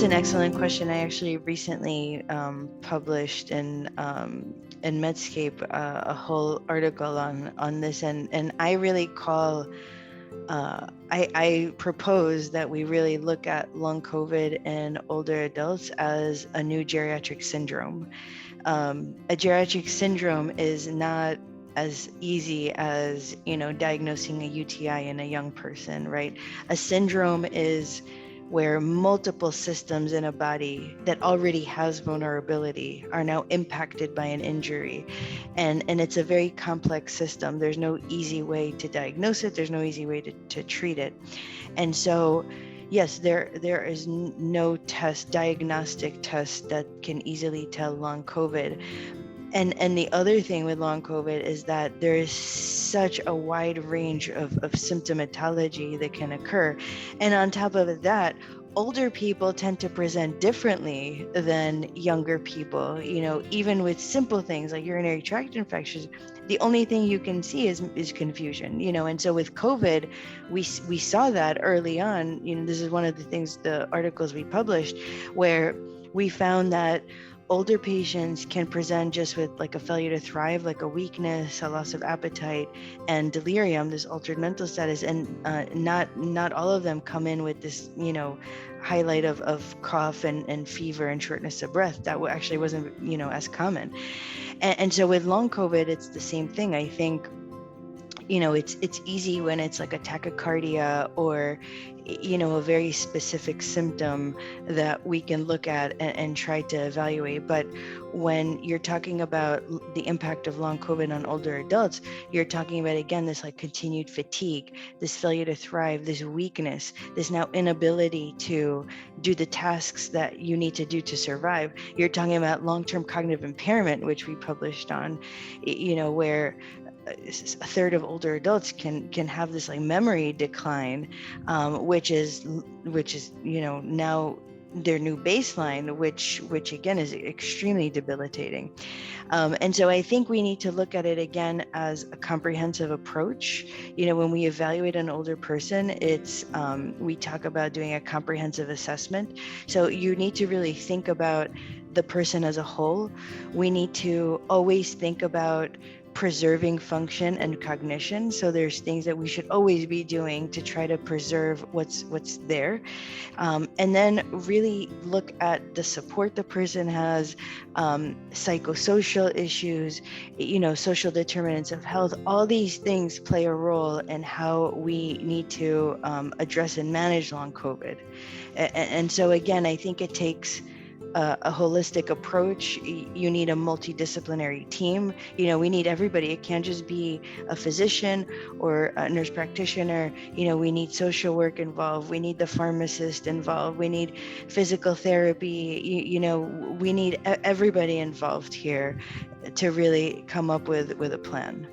an excellent question. I actually recently published in Medscape a whole article on this, and I really call I propose that we really look at long COVID in older adults as a new geriatric syndrome. A geriatric syndrome is not as easy as, diagnosing a UTI in a young person, right? A syndrome is where multiple systems in a body that already has vulnerability are now impacted by an injury. And it's a very complex system. There's no easy way to diagnose it. There's no easy way to treat it. And so, yes, there is no diagnostic test that can easily tell long COVID. And the other thing with long COVID is that there is such a wide range of symptomatology that can occur. And on top of that, older people tend to present differently than younger people. Even with simple things like urinary tract infections, the only thing you can see is confusion. And so with COVID, we saw that early on. This is one of the things, the articles we published, where we found that older patients can present just with like a failure to thrive, like a weakness, a loss of appetite, and delirium, this altered mental status. And not all of them come in with this, highlight of cough and fever and shortness of breath. That actually wasn't, as common. And so with long COVID, it's the same thing. I think, it's easy when it's like a tachycardia or, a very specific symptom that we can look at and try to evaluate. But when you're talking about the impact of long COVID on older adults, you're talking about, again, this like continued fatigue, this failure to thrive, this weakness, this now inability to do the tasks that you need to do to survive. You're talking about long-term cognitive impairment, which we published on, where a third of older adults can have this like memory decline, which is now their new baseline, which again is extremely debilitating. And so I think we need to look at it again as a comprehensive approach. When we evaluate an older person, it's we talk about doing a comprehensive assessment. So you need to really think about the person as a whole. We need to always think about preserving function and cognition. So there's things that we should always be doing to try to preserve what's there. And then really look at the support the person has, psychosocial issues, social determinants of health. All these things play a role in how we need to address and manage long COVID. And so again, I think it takes a holistic approach. You need a multidisciplinary team. We need everybody. It can't just be a physician or a nurse practitioner. We need social work involved. We need the pharmacist involved. We need physical therapy. We need everybody involved here to really come up with a plan.